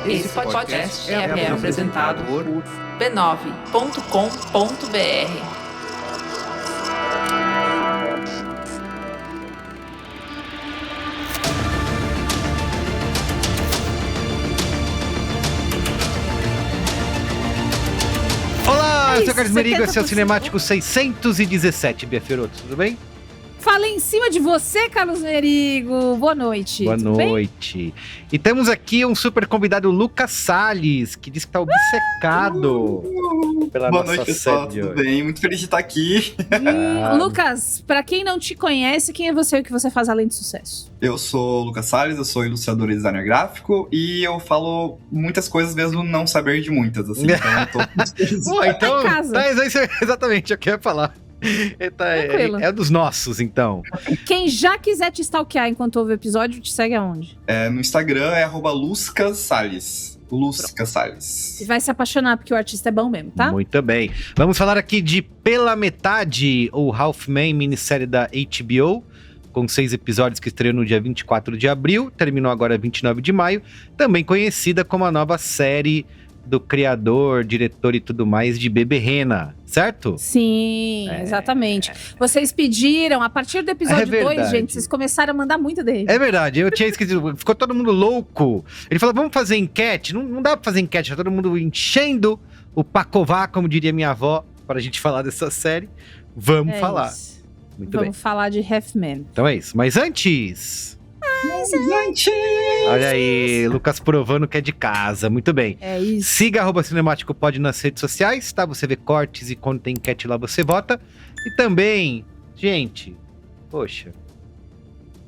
Esse podcast é apresentado por b9.com.br. Eu sou o Carlos Merigo, esse é o Cinemático 617, Bia Fiorotto, tudo bem? Fala em cima de você, Carlos Merigo. Boa noite. Boa noite. E temos aqui um super convidado, Lucas Salles, que diz que tá obcecado pela Boa nossa noite, pessoal. série. Tudo bem? Muito feliz de estar aqui. Lucas, pra quem não te conhece, quem é você e o que você faz além de sucesso? Eu sou o Lucas Salles, eu sou ilustrador e designer gráfico e eu falo muitas coisas mesmo não saber de muitas, assim. Então eu tô muito feliz. Pô, então, casa. exatamente o que eu ia falar. É dos nossos, então. Quem já quiser te stalkear enquanto ouve o episódio, te segue aonde? No Instagram é @luscassalles. Lusca Salles. E vai se apaixonar, porque o artista é bom mesmo, tá? Muito bem. Vamos falar aqui de Pela Metade, ou Half-Man, minissérie da HBO, com 6 episódios que estreou no dia 24 de abril, terminou agora 29 de maio, também conhecida como a nova série do criador, diretor e tudo mais de Bebê Rena, certo? Sim, exatamente. Vocês pediram, a partir do episódio 2, gente, vocês começaram a mandar muito dele. É verdade, eu tinha esquecido, ficou todo mundo louco. Ele falou, vamos fazer enquete? Não dá pra fazer enquete, tá todo mundo enchendo o pacová, como diria minha avó, para a gente falar dessa série. Vamos falar. Isso. Muito bem. Vamos falar de Half-Man. Então é isso, mas antes... Olha aí, Lucas provando que é de casa, muito bem. É isso. Siga @cinemáticopod nas redes sociais, tá? Você vê cortes e quando tem enquete lá você vota. E também, gente, poxa,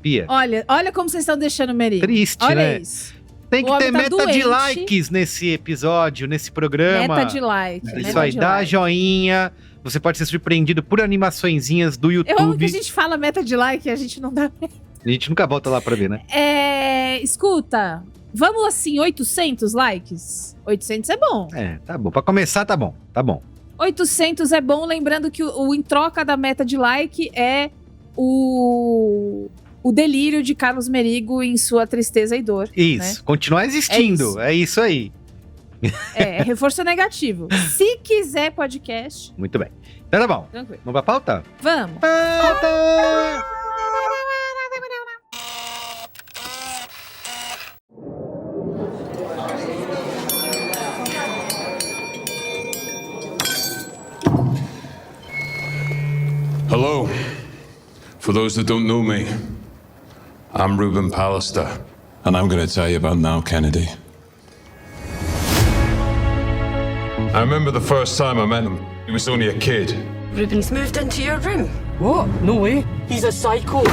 Pia. Olha como vocês estão deixando o Merigo. Triste, olha né? Isso. Tem que O ter homem tá meta de doente. likes nesse episódio, nesse programa. Meta de like. Isso meta aí, de dá like. joinha. Você pode ser surpreendido por animaçõezinhas do YouTube. Eu amo que a gente fala meta de like e a gente não dá. A gente nunca volta lá pra ver, né? Escuta, vamos assim, 800 likes? 800 é bom. Tá bom. Pra começar, tá bom. 800 é bom, lembrando que o em troca da meta de like é o delírio de Carlos Merigo em sua tristeza e dor. Isso, né? continuar existindo. É isso aí. É reforço negativo. Se quiser podcast, Muito bem. Então tá bom. tranquilo. Vamos pra pauta? Vamos. Pauta! Hello. For those that don't know me, I'm Ruben Pallister, and I'm going to tell you about Now Kennedy. I remember the first time I met him. He was only a kid. Ruben's moved into your room. What? No way. He's a psycho.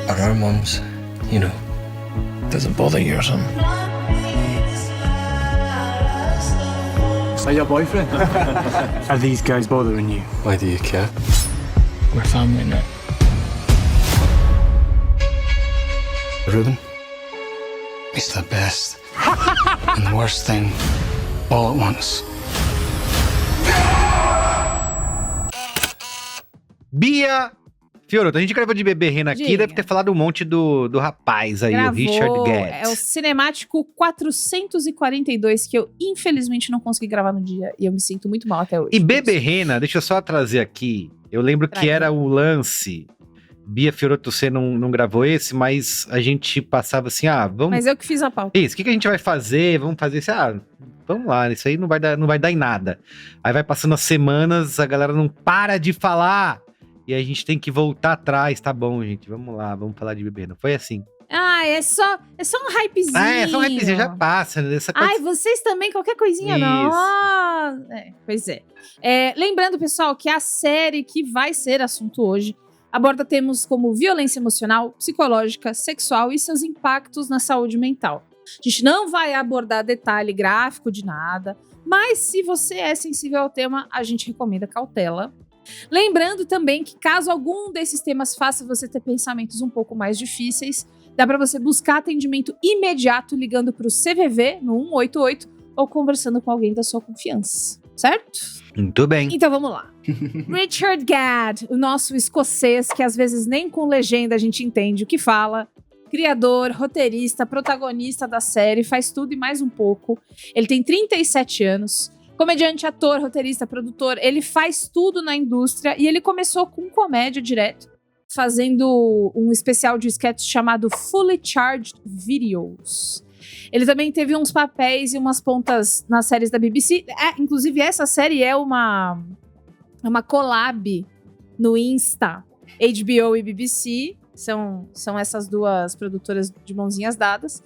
Are our mums, doesn't bother you or something? Is that your boyfriend? Are these guys bothering you? Why do you care? We're family now. Ruben? He's the best. And the worst thing, all at once. Bia Fiorotto, a gente gravou de Bebê Rena aqui, Diga. deve ter falado um monte do rapaz aí, Gravou, o Richard Getz. é o Cinemático 442, que eu infelizmente não consegui gravar no dia, e eu me sinto muito mal até hoje. E Bebê Rena, deixa eu só trazer aqui, eu lembro que Traga. era o lance, Bia Fiorotto, você não gravou esse, mas a gente passava assim, vamos... Mas eu que fiz a pauta. Isso, o que a gente vai fazer? Vamos fazer isso, vamos lá, isso aí não vai dar em nada. Aí vai passando as semanas, a galera não para de falar, e a gente tem que voltar atrás, tá bom, gente, vamos lá, vamos falar de Bebê Rena. Foi assim. É só um hypezinho. Só um rapzinho, já passa, né? Essa coisa... Vocês também, qualquer coisinha Isso. não. Pois é. Lembrando, pessoal, que a série que vai ser assunto hoje aborda temas como violência emocional, psicológica, sexual e seus impactos na saúde mental. A gente não vai abordar detalhe gráfico de nada, mas se você é sensível ao tema, a gente recomenda cautela. Lembrando também que caso algum desses temas faça você ter pensamentos um pouco mais difíceis, dá para você buscar atendimento imediato ligando para o CVV no 188 ou conversando com alguém da sua confiança. certo? Muito bem. Então vamos lá. Richard Gadd, o nosso escocês, que às vezes nem com legenda a gente entende o que fala. Criador, roteirista, protagonista da série, faz tudo e mais um pouco. Ele tem 37 anos. Comediante, ator, roteirista, produtor, ele faz tudo na indústria e ele começou com comédia direto, fazendo um especial de sketch chamado Fully Charged Videos. Ele também teve uns papéis e umas pontas nas séries da BBC. Inclusive, essa série é uma collab no Insta, HBO e BBC. São essas duas produtoras de mãozinhas dadas.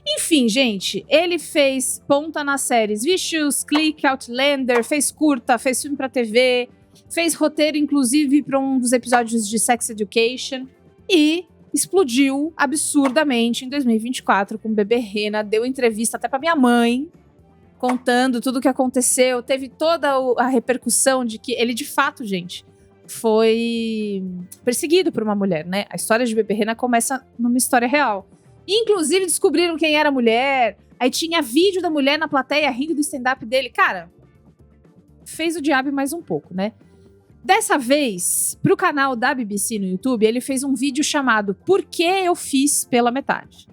Enfim, gente, ele fez ponta nas séries Vicious, Click, Outlander, fez curta, fez filme pra TV, fez roteiro, inclusive, para um dos episódios de Sex Education. E explodiu absurdamente em 2024 com o Bebê Rena. Deu entrevista até pra minha mãe, contando tudo o que aconteceu. Teve toda a repercussão de que ele, de fato, gente, foi perseguido por uma mulher, né? A história de Bebê Rena começa numa história real. Inclusive, descobriram quem era a mulher. Aí tinha vídeo da mulher na plateia rindo do stand-up dele. Cara, fez o diabo mais um pouco, né? Dessa vez, pro canal da BBC no YouTube, ele fez um vídeo chamado Por que eu fiz pela metade?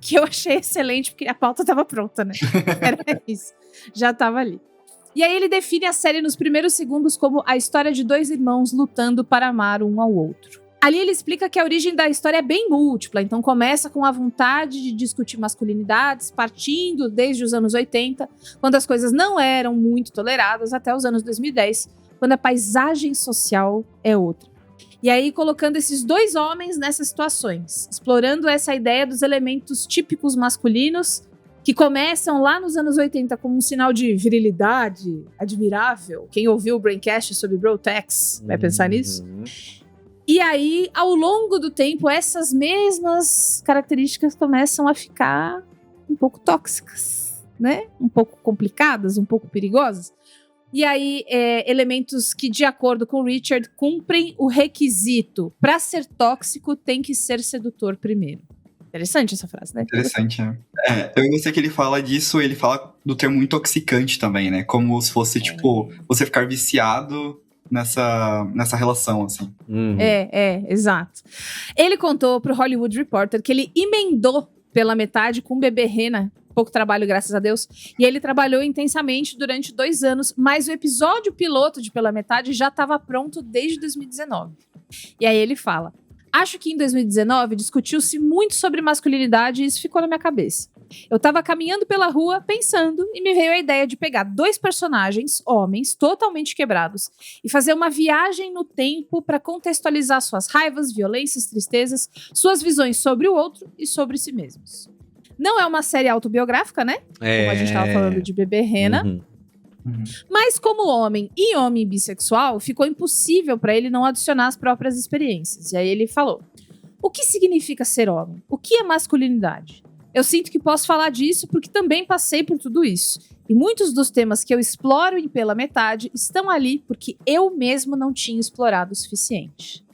Que eu achei excelente, porque a pauta tava pronta, né? Era isso. Já tava ali. E aí ele define a série nos primeiros segundos como a história de dois irmãos lutando para amar um ao outro. Ali ele explica que a origem da história é bem múltipla, então começa com a vontade de discutir masculinidades, partindo desde os anos 80, quando as coisas não eram muito toleradas, até os anos 2010, quando a paisagem social é outra. E aí colocando esses dois homens nessas situações, explorando essa ideia dos elementos típicos masculinos, que começam lá nos anos 80 como um sinal de virilidade admirável. Quem ouviu o Braincast sobre Brotex vai pensar nisso. E aí, ao longo do tempo, essas mesmas características começam a ficar um pouco tóxicas, né? Um pouco complicadas, um pouco perigosas. E aí, elementos que, de acordo com o Richard, cumprem o requisito. Para ser tóxico, tem que ser sedutor primeiro. Interessante essa frase, né? Interessante, né? Eu gostei que ele fala disso, ele fala do termo intoxicante também, né? Como se fosse, tipo, você ficar viciado nessa relação, assim. Exato. Ele contou pro Hollywood Reporter que ele emendou pela metade com o Bebê Rena, pouco trabalho, graças a Deus, e ele trabalhou intensamente durante 2 anos, mas o episódio piloto de Pela Metade já estava pronto desde 2019. E aí ele fala: acho que em 2019 discutiu-se muito sobre masculinidade e isso ficou na minha cabeça. Eu tava caminhando pela rua pensando e me veio a ideia de pegar 2 personagens, homens, totalmente quebrados, e fazer uma viagem no tempo para contextualizar suas raivas, violências, tristezas, suas visões sobre o outro e sobre si mesmos. Não é uma série autobiográfica, né? Como a gente tava falando de Bebê Rena. Mas como homem e homem bissexual, ficou impossível para ele não adicionar as próprias experiências. E aí ele falou: o que significa ser homem? O que é masculinidade? Eu sinto que posso falar disso porque também passei por tudo isso. E muitos dos temas que eu exploro em Pela Metade estão ali porque eu mesmo não tinha explorado o suficiente.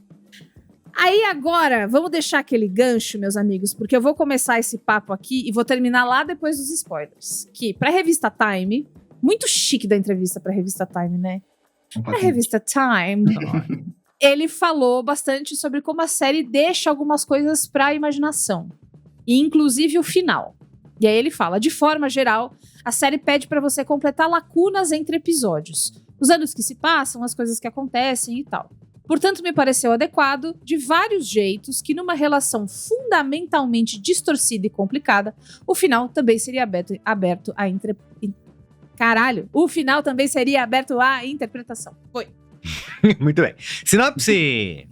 Aí agora, vamos deixar aquele gancho, meus amigos, porque eu vou começar esse papo aqui e vou terminar lá depois dos spoilers. Que pra revista Time, muito chique da entrevista pra revista Time, né? Pra revista Time, ele falou bastante sobre como a série deixa algumas coisas pra imaginação. E inclusive o final. E aí ele fala: de forma geral, a série pede pra você completar lacunas entre episódios. Os anos que se passam, as coisas que acontecem e tal. Portanto, me pareceu adequado, de vários jeitos, que numa relação fundamentalmente distorcida e complicada, o final também seria aberto à o final também seria aberto à interpretação. Foi. Muito bem. Sinopse!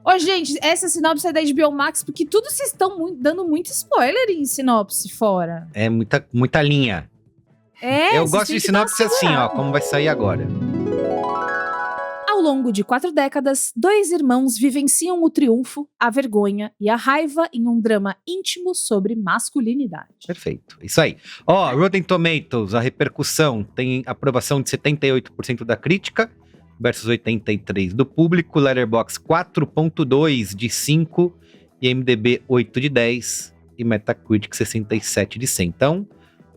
Ô, gente, essa sinopse é da HBO Max, porque tudo vocês estão dando muito spoiler em sinopse fora. É muita linha. Eu gosto de sinopse assim, ó, como vai sair agora. Ao longo de 4 décadas, 2 irmãos vivenciam o triunfo, a vergonha e a raiva em um drama íntimo sobre masculinidade. Perfeito, isso aí. Ó, Rotten Tomatoes, a repercussão tem aprovação de 78% da crítica versus 83% do público, Letterboxd 4.2 de 5 e IMDb 8 de 10 e Metacritic 67 de 100. Então,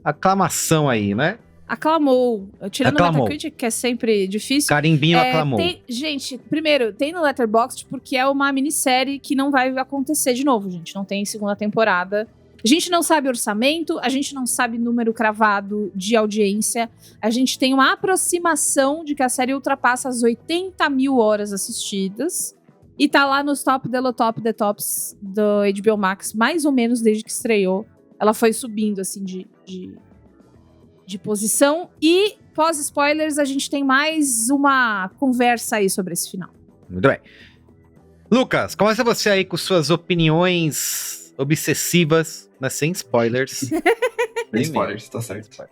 aclamação aí, né? Aclamou. Tirando o Aclamou. Metacritic, que é sempre difícil. Carimbinho aclamou. Gente, primeiro, tem no Letterboxd porque é uma minissérie que não vai acontecer de novo, gente. Não tem segunda temporada. A gente não sabe orçamento, a gente não sabe número cravado de audiência. A gente tem uma aproximação de que a série ultrapassa as 80 mil horas assistidas. E tá lá nos top the tops do HBO Max, mais ou menos desde que estreou. Ela foi subindo, assim, de posição. E, pós-spoilers, a gente tem mais uma conversa aí sobre esse final. Muito bem. Lucas, começa você aí com suas opiniões obsessivas, mas sem spoilers. Sem spoilers, tá certo.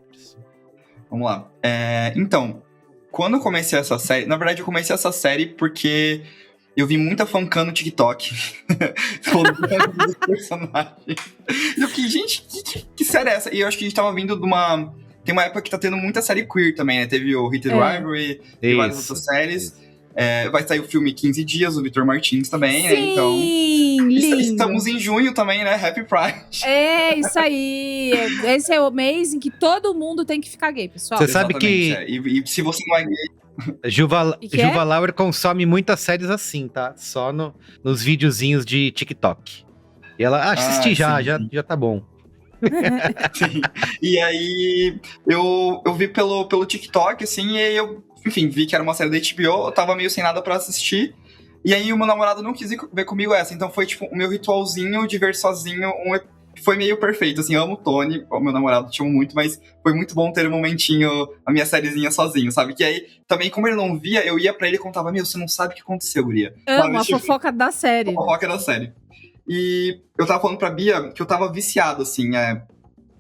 Vamos lá. Então, quando eu comecei essa série... Na verdade, eu comecei essa série porque eu vi muita fancam no TikTok. Falando dos personagens. E eu fiquei, gente, que série é essa? E eu acho que a gente tava vindo de uma... Tem uma época que tá tendo muita série queer também, né? Teve o Heated Rivalry, e várias outras séries. Vai sair o filme 15 Dias, o Victor Martins também, né? Então, lindo. Estamos em junho também, né? Happy Pride. É, isso aí. Esse é o mês em que todo mundo tem que ficar gay, pessoal. Você sabe que... E se você não é gay... Juva que Lauer consome muitas séries assim, tá? Só nos videozinhos de TikTok. E ela, assisti já tá bom. Sim. E aí, eu vi pelo TikTok, assim, e aí eu, enfim, vi que era uma série da HBO, eu tava meio sem nada pra assistir, e aí o meu namorado não quis ver comigo essa, então foi, tipo, o meu ritualzinho de ver sozinho, foi meio perfeito, assim, eu amo o Tony, o meu namorado, te amo muito, mas foi muito bom ter um momentinho, a minha sériezinha sozinho, sabe? Que aí, também, como ele não via, eu ia pra ele e contava, você não sabe o que aconteceu, guria. Amo a fofoca da série. A fofoca da série. E eu tava falando pra Bia que eu tava viciado, assim,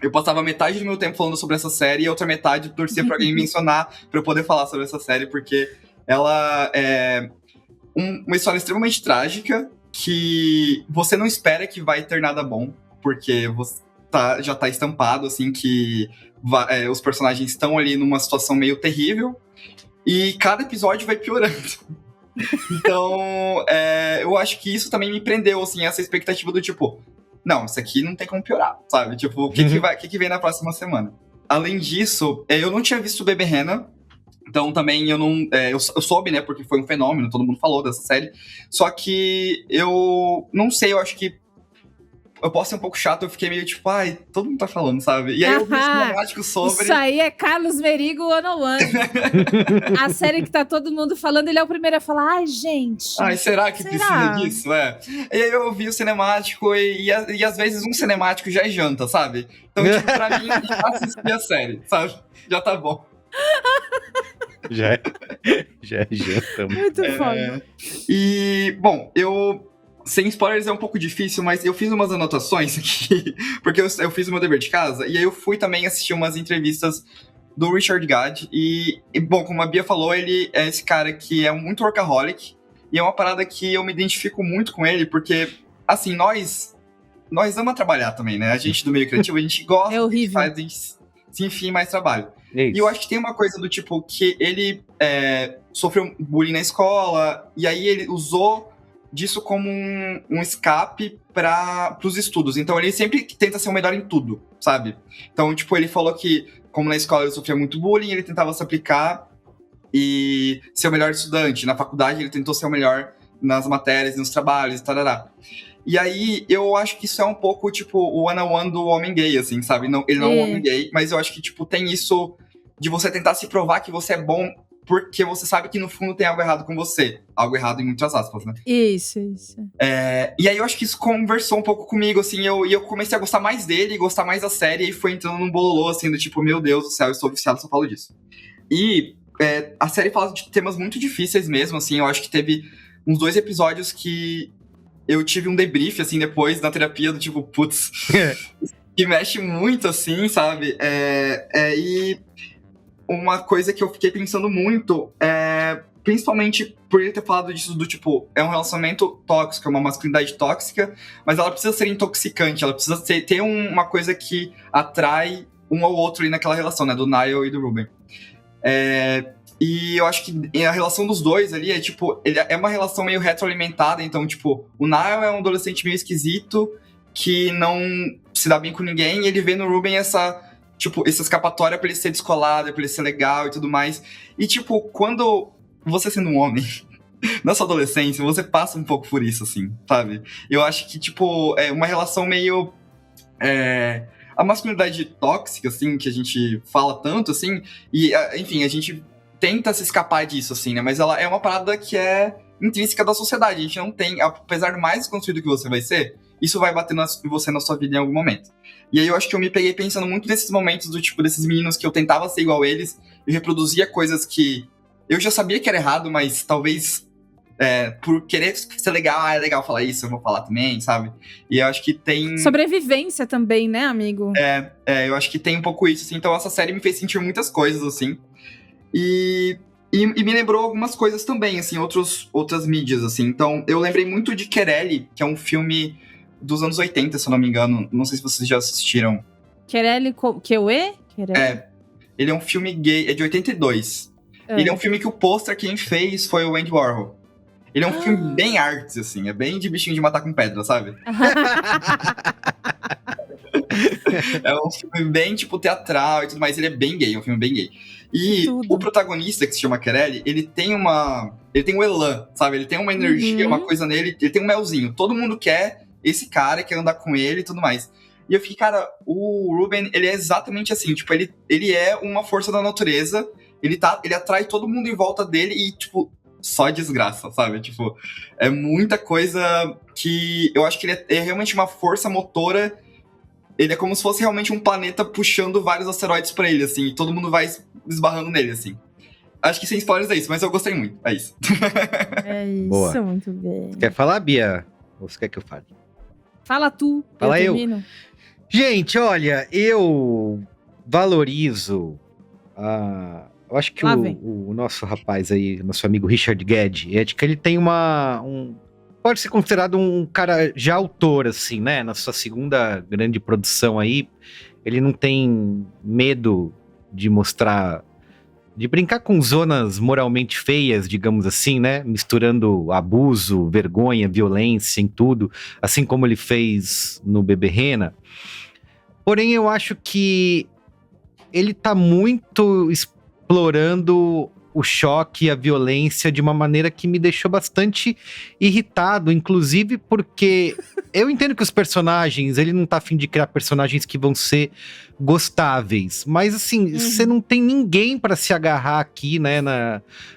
eu passava metade do meu tempo falando sobre essa série e a outra metade eu torcia pra alguém mencionar pra eu poder falar sobre essa série, porque ela é uma história extremamente trágica que você não espera que vai ter nada bom, porque você já tá estampado, assim, que os personagens estão ali numa situação meio terrível e cada episódio vai piorando. Então, eu acho que isso também me prendeu, assim, essa expectativa do tipo, não, isso aqui não tem como piorar, sabe? Tipo, o que vem na próxima semana? Além disso, eu não tinha visto Bebê Rena, então também eu não... eu soube, né, porque foi um fenômeno, todo mundo falou dessa série, só que eu não sei, eu acho que eu posso ser um pouco chato, eu fiquei meio tipo, todo mundo tá falando, sabe? E aí eu vi um cinemático sobre... Isso aí é Carlos Merigo 101. A série que tá todo mundo falando, ele é o primeiro a falar, gente... será que precisa disso? E aí eu vi o cinemático e às vezes um cinemático já é janta, sabe? Então, tipo, pra mim, assistir a série, sabe? Já tá bom. Já é janta. Muito foda. E, bom, sem spoilers é um pouco difícil, mas eu fiz umas anotações aqui, porque eu fiz o meu dever de casa, e aí eu fui também assistir umas entrevistas do Richard Gad, e bom, como a Bia falou, ele é esse cara que é muito workaholic, e é uma parada que eu me identifico muito com ele, porque, assim, nós amamos trabalhar também, né? A gente do meio criativo, a gente gosta, é horrível. A gente se enfia em mais trabalho. Isso. E eu acho que tem uma coisa do tipo, que ele sofreu bullying na escola, e aí ele usou disso como um escape para os estudos. Então, ele sempre tenta ser o melhor em tudo, sabe? Então, tipo, ele falou que, como na escola ele sofria muito bullying, ele tentava se aplicar e ser o melhor estudante. Na faculdade, ele tentou ser o melhor nas matérias, nos trabalhos, e tarará. E aí, eu acho que isso é um pouco, tipo, o one-on-one do homem gay, assim, sabe? Não, ele não é um homem gay, mas eu acho que, tipo, tem isso de você tentar se provar que você é bom porque você sabe que no fundo tem algo errado com você. Algo errado em muitas aspas, né? Isso. E aí eu acho que isso conversou um pouco comigo, assim, e eu comecei a gostar mais dele, gostar mais da série, e foi entrando num bololô, assim, do tipo, meu Deus do céu, eu estou viciado, só falo disso. E a série fala de temas muito difíceis mesmo, assim, eu acho que teve uns 2 episódios que eu tive um debrief, assim, depois, na terapia, do tipo, putz, que mexe muito, assim, sabe? E uma coisa que eu fiquei pensando muito principalmente por ele ter falado disso do tipo, é um relacionamento tóxico, é uma masculinidade tóxica, mas ela precisa ser intoxicante, ela precisa ter uma coisa que atrai um ao outro ali naquela relação, né, do Niall e do Ruben. E eu acho que a relação dos dois ali é tipo, é uma relação meio retroalimentada, então tipo, o Niall é um adolescente meio esquisito, que não se dá bem com ninguém, e ele vê no Ruben tipo, essa escapatória pra ele ser descolado, pra ele ser legal e tudo mais. E, tipo, quando você sendo um homem, na sua adolescência, você passa um pouco por isso, assim, sabe? Eu acho que, tipo, é uma relação meio... a masculinidade tóxica, assim, que a gente fala tanto, assim, e, enfim, a gente tenta se escapar disso, assim, né? Mas ela é uma parada que é intrínseca da sociedade. A gente não tem, apesar do mais desconstruído que você vai ser, isso vai bater em você na sua vida em algum momento. E aí eu acho que eu me peguei pensando muito nesses momentos do tipo, desses meninos que eu tentava ser igual a eles, eu reproduzia coisas que eu já sabia que era errado, mas talvez por querer ser legal, é legal falar isso, eu vou falar também, sabe? E eu acho que tem... Sobrevivência também, né, amigo? Eu acho que tem um pouco isso, assim. Então essa série me fez sentir muitas coisas, assim. E me lembrou algumas coisas também, assim, outras mídias, assim. Então, eu lembrei muito de Querelle, que é um filme dos anos 80, se eu não me engano. Não sei se vocês já assistiram. Querelle, Queuê? Ele é um filme gay, é de 82. Ele é um filme que o pôster quem fez foi o Andy Warhol. Ele é um filme bem artes, assim, é bem de bichinho de matar com pedra, sabe? É um filme bem, tipo, teatral e tudo mais, ele é bem gay, é um filme bem gay. E o protagonista, que se chama Querelle, ele tem um elan, sabe? Ele tem uma energia, uma coisa nele, ele tem um melzinho. Todo mundo quer esse cara, quer andar com ele e tudo mais. E eu fiquei, cara, o Ruben, ele é exatamente assim, tipo, ele é uma força da natureza, ele atrai todo mundo em volta dele e, tipo, só desgraça, sabe? Tipo, é muita coisa que eu acho que ele é realmente uma força motora. Ele é como se fosse realmente um planeta puxando vários asteroides pra ele, assim, e todo mundo vai esbarrando nele, assim. Acho que sem spoilers é isso, mas eu gostei muito, é isso. É isso, Boa. muito bem. Quer falar, Bia? Ou você quer que eu fale? Fala tu, Fala eu. termino. Gente, olha, eu valorizo eu acho que o nosso rapaz aí, nosso amigo Richard Guedes, é de que ele tem pode ser considerado um cara já autor, assim, né? Na sua segunda grande produção aí, ele não tem medo de mostrar, de brincar com zonas moralmente feias, digamos assim, né? Misturando abuso, vergonha, violência em tudo, assim como ele fez no Bebê Rena. Porém, eu acho que ele tá muito explorando o choque e a violência de uma maneira que me deixou bastante irritado, inclusive porque eu entendo que os personagens, ele não tá a fim de criar personagens que vão ser gostáveis, mas assim, você não tem ninguém pra se agarrar aqui, né,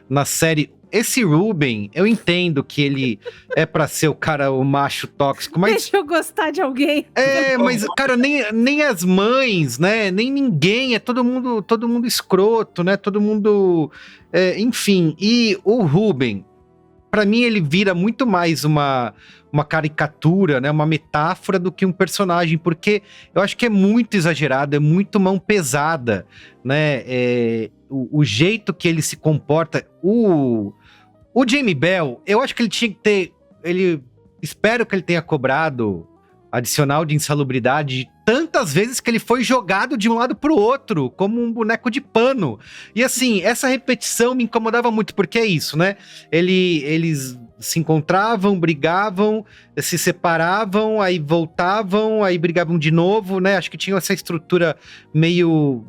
na série. Esse Ruben, eu entendo que ele é pra ser o macho tóxico, mas... Deixa eu gostar de alguém. Mas, cara, nem as mães, né? Nem ninguém, é todo mundo escroto, né? Todo mundo... enfim, e o Ruben, pra mim ele vira muito mais uma caricatura, né? Uma metáfora do que um personagem, porque eu acho que é muito exagerado, é muito mão pesada, né? O jeito que ele se comporta... O Jamie Bell, eu acho que ele tinha que ter... Espero que ele tenha cobrado adicional de insalubridade tantas vezes que ele foi jogado de um lado pro outro, como um boneco de pano. E assim, essa repetição me incomodava muito, porque é isso, né? Eles se encontravam, brigavam, se separavam, aí voltavam, aí brigavam de novo, né? Acho que tinha essa estrutura meio...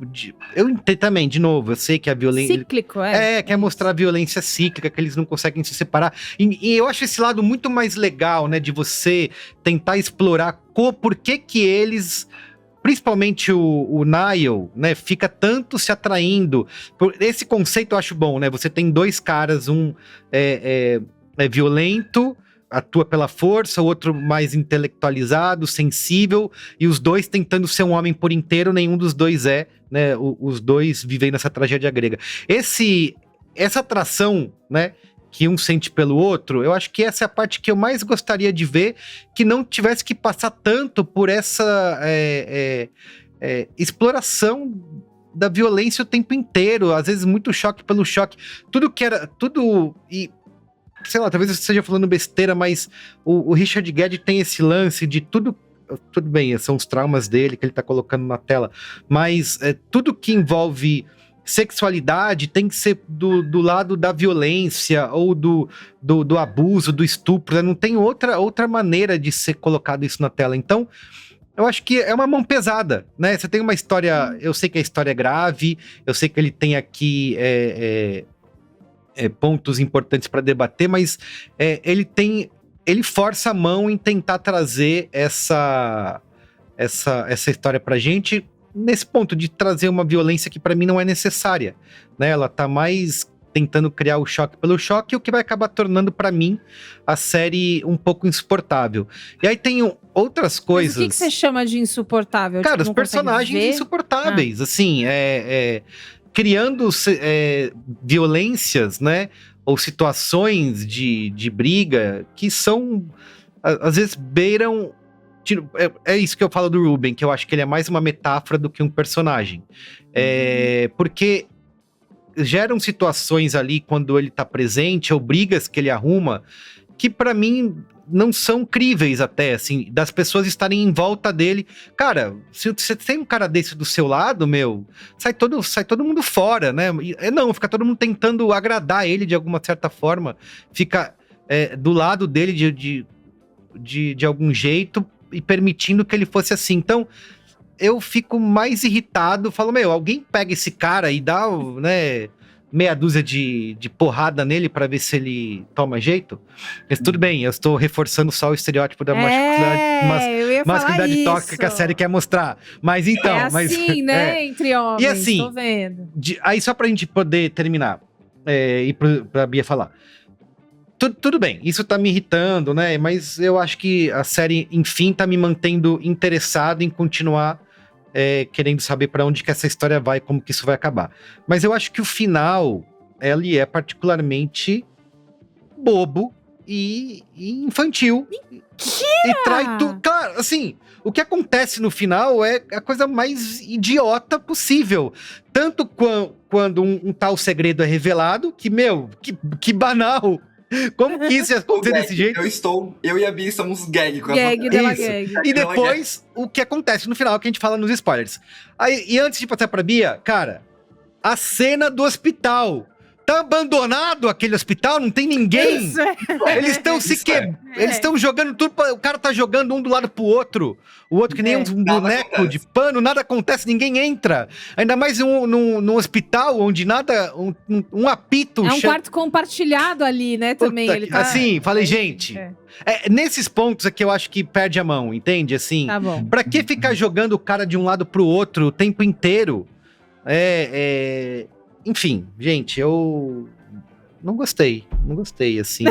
Eu entendo também, de novo, eu sei que a violência... Cíclico, quer mostrar a violência cíclica, que eles não conseguem se separar. E eu acho esse lado muito mais legal, né? De você tentar explorar por que eles... Principalmente o Niall, né, fica tanto se atraindo. Esse conceito eu acho bom, né? Você tem dois caras, um é violento, atua pela força, o outro mais intelectualizado, sensível, e os dois tentando ser um homem por inteiro, nenhum dos dois né? Os dois vivem nessa tragédia grega. Essa atração, né, que um sente pelo outro, eu acho que essa é a parte que eu mais gostaria de ver, que não tivesse que passar tanto por essa exploração da violência o tempo inteiro, às vezes muito choque pelo choque, e sei lá, talvez eu esteja falando besteira, mas o Richard Guedes tem esse lance de tudo bem, são os traumas dele que ele tá colocando na tela, mas tudo que envolve sexualidade tem que ser do lado da violência ou do abuso, do estupro, né? Não tem outra maneira de ser colocado isso na tela. Então, Eu acho que é uma mão pesada, né? Você tem uma história... Eu sei que a história é grave, eu sei que ele tem aqui pontos importantes para debater, mas ele força a mão em tentar trazer essa história pra gente, nesse ponto de trazer uma violência que pra mim não é necessária, né? Ela tá mais tentando criar o choque pelo choque, o que vai acabar tornando pra mim a série um pouco insuportável. E aí tem outras coisas... Mas o que você chama de insuportável? Cara, Tipo, os personagens insuportáveis, assim, criando violências, né? Ou situações de briga que são, às vezes, beiram... É isso que eu falo do Ruben, que eu acho que ele é mais uma metáfora do que um personagem. Porque geram situações ali, quando ele tá presente, ou brigas que ele arruma, que pra mim não são críveis até, assim, das pessoas estarem em volta dele. Cara, se você tem um cara desse do seu lado, sai todo mundo fora, né? Não, fica todo mundo tentando agradar ele de alguma certa forma, fica do lado dele de algum jeito e permitindo que ele fosse assim. Então, eu fico mais irritado, falo, alguém pega esse cara e dá, né, meia dúzia de porrada nele pra ver se ele toma jeito. Mas tudo bem, eu estou reforçando só o estereótipo da masculinidade tóxica que a série quer mostrar. Mas então... assim, né, entre homens, e assim, tô vendo. Aí só pra gente poder terminar, e pra Bia falar. Tudo bem, isso tá me irritando, né? Mas eu acho que a série, enfim, tá me mantendo interessado em continuar querendo saber pra onde que essa história vai, como que isso vai acabar. Mas eu acho que o final, ele é particularmente bobo e infantil. E trai tudo. Claro, assim, o que acontece no final é a coisa mais idiota possível. Tanto quando um tal segredo é revelado, que banal. Como que isso ia acontecer desse jeito? Eu e a Bia estamos gag com Gag dela gag. E depois, o que acontece no final, que a gente fala nos spoilers. E antes de passar pra Bia, cara, a cena do hospital. Tá abandonado aquele hospital, não tem ninguém. Eles estão Eles estão jogando tudo. O cara tá jogando um do lado pro outro. O outro que nem um boneco de pano, nada acontece, ninguém entra. Ainda mais num hospital onde nada. Um apito. É um quarto compartilhado ali, né? Também. Ele tá... Assim, falei, gente. Nesses pontos aqui eu acho que perde a mão, entende? Assim, tá bom. Pra que ficar jogando o cara de um lado pro outro o tempo inteiro? Enfim, gente, eu não gostei, assim.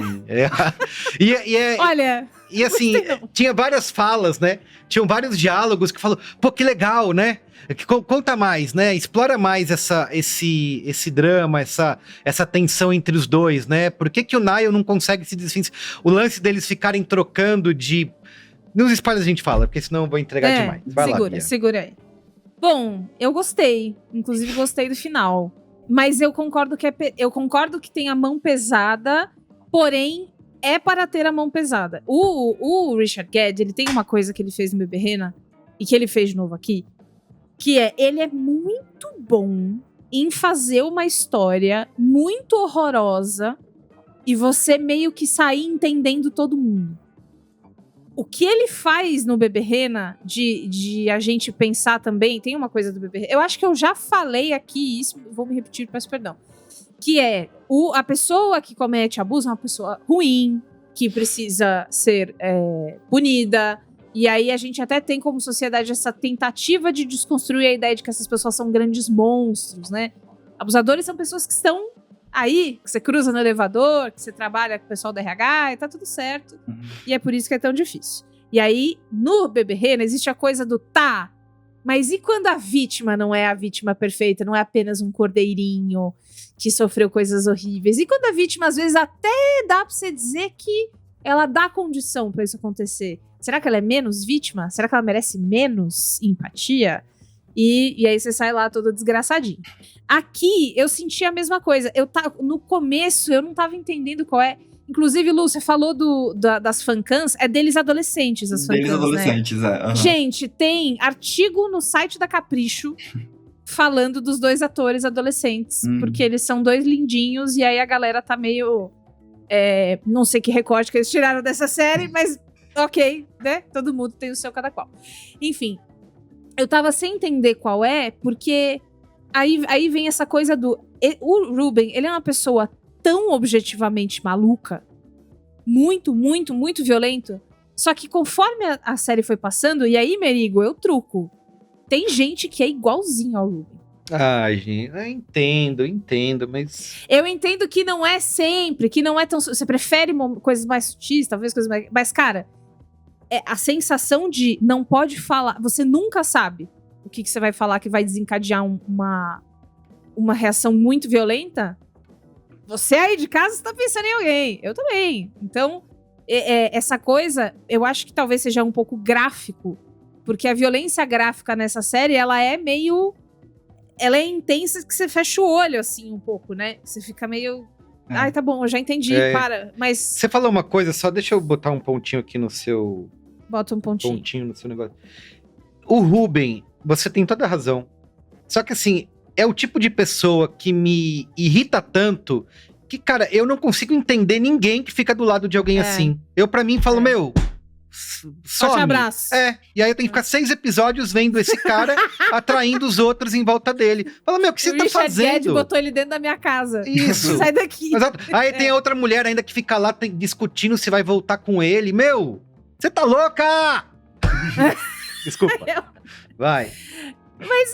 Olha, e assim, tinha várias falas, né? Tinham vários diálogos que falam, pô, que legal, né? Conta mais, né? Explora mais esse drama, essa tensão entre os dois, né? Por que o Niall não consegue se desvencilhar? O lance deles ficarem trocando de... Nos spoilers a gente fala, porque senão eu vou entregar demais. Vai lá, segura aí. Bom, eu gostei. Inclusive, gostei do final. Mas eu concordo que tem a mão pesada, porém, é para ter a mão pesada. O Richard Gadd, ele tem uma coisa que ele fez no Bebê Rena, e que ele fez de novo aqui, que ele é muito bom em fazer uma história muito horrorosa e você meio que sair entendendo todo mundo. O que ele faz no Bebê Rena, de a gente pensar também, tem uma coisa do Bebê Rena, eu acho que eu já falei aqui isso, vou me repetir, peço perdão, que é a pessoa que comete abuso é uma pessoa ruim, que precisa ser punida, e aí a gente até tem como sociedade essa tentativa de desconstruir a ideia de que essas pessoas são grandes monstros, né? Abusadores são pessoas que estão aí, que você cruza no elevador, que você trabalha com o pessoal do RH e tá tudo certo. E é por isso que é tão difícil. E aí, no Bebê Rena, existe a coisa do mas e quando a vítima não é a vítima perfeita, não é apenas um cordeirinho que sofreu coisas horríveis? E quando a vítima, às vezes, até dá pra você dizer que ela dá condição pra isso acontecer? Será que ela é menos vítima? Será que ela merece menos empatia? E aí você sai lá todo desgraçadinho. Aqui, eu senti a mesma coisa. No começo, eu não tava entendendo qual é. Inclusive, Lu, você falou das fancams. É deles adolescentes, as fancams, deles adolescentes, né? Uhum. Gente, tem artigo no site da Capricho falando dos dois atores adolescentes. Porque eles são dois lindinhos. E aí a galera tá meio... não sei que recorte que eles tiraram dessa série, mas ok, né? Todo mundo tem o seu cada qual. Enfim, eu tava sem entender qual é, porque aí vem essa coisa o Ruben, ele é uma pessoa tão objetivamente maluca, muito, muito, muito violento, só que conforme a série foi passando, e aí, Merigo, eu truco, tem gente que é igualzinho ao Ruben. Ai, gente, eu entendo, mas... Eu entendo que não é sempre, que não é tão... Você prefere coisas mais sutis, talvez coisas mais... Mas, cara, a sensação de não pode falar... Você nunca sabe o que você vai falar que vai desencadear uma reação muito violenta. Você aí de casa está pensando em alguém. Eu também. Então, essa coisa, eu acho que talvez seja um pouco gráfico. Porque a violência gráfica nessa série, ela é meio... Ela é intensa que você fecha o olho, assim, um pouco, né? Você fica meio... Ai, tá bom, eu já entendi, para. Mas... Você falou uma coisa, só deixa eu botar um pontinho aqui no seu... Bota um pontinho. Pontinho no seu negócio. O Ruben, você tem toda a razão. Só que, assim, é o tipo de pessoa que me irrita tanto que, cara, eu não consigo entender ninguém que fica do lado de alguém assim. Eu, pra mim, falo, meu... Forte abraço. E aí eu tenho que ficar 6 episódios vendo esse cara atraindo os outros em volta dele. Fala, meu, o que você tá fazendo? O Richard Gere botou ele dentro da minha casa. Isso. Sai daqui. Exato. Aí tem a outra mulher ainda que fica lá discutindo se vai voltar com ele. Meu, você tá louca? Desculpa. Vai. Mas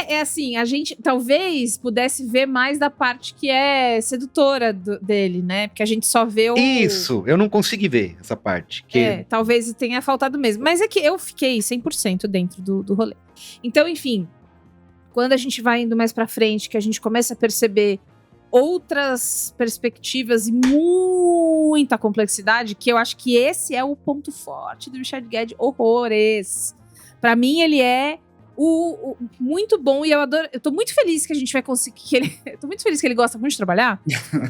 é assim, a gente talvez pudesse ver mais da parte que é sedutora dele, né? Porque a gente só vê o... Isso, eu não consegui ver essa parte. Talvez tenha faltado mesmo. Mas é que eu fiquei 100% dentro do rolê. Então, enfim, quando a gente vai indo mais pra frente, que a gente começa a perceber outras perspectivas e muita complexidade, que eu acho que esse é o ponto forte do Richard Gere, horrores. Pra mim, ele é muito bom, e eu adoro. Eu tô muito feliz que a gente vai conseguir. Eu tô muito feliz que ele gosta muito de trabalhar,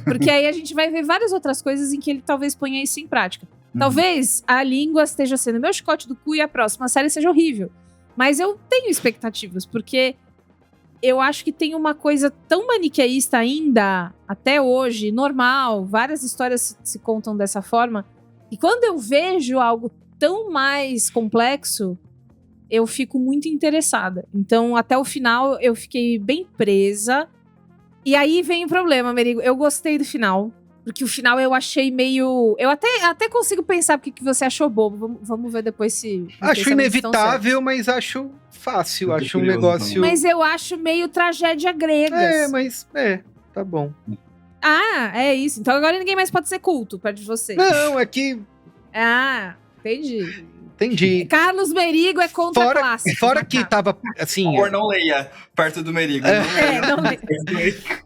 porque aí a gente vai ver várias outras coisas em que ele talvez ponha isso em prática. Talvez a língua esteja sendo meu chicote do cu e a próxima série seja horrível. Mas eu tenho expectativas, porque eu acho que tem uma coisa tão maniqueísta ainda, até hoje, normal, várias histórias se contam dessa forma, e quando eu vejo algo tão mais complexo, eu fico muito interessada. Então, até o final, eu fiquei bem presa. E aí vem o problema, Merigo. Eu gostei do final. Porque o final eu achei meio... Eu até consigo pensar porque que você achou bobo. Vamos ver depois se... Acho inevitável, mas acho fácil. Acho um negócio... Mas eu acho meio tragédia grega. Tá bom. Ah, é isso. Então agora ninguém mais pode ser culto perto de você. Não, é que... Ah, entendi. Carlos Merigo é contra a classe. Fora que tava, assim... Por favor, não leia perto do Merigo. Não leia.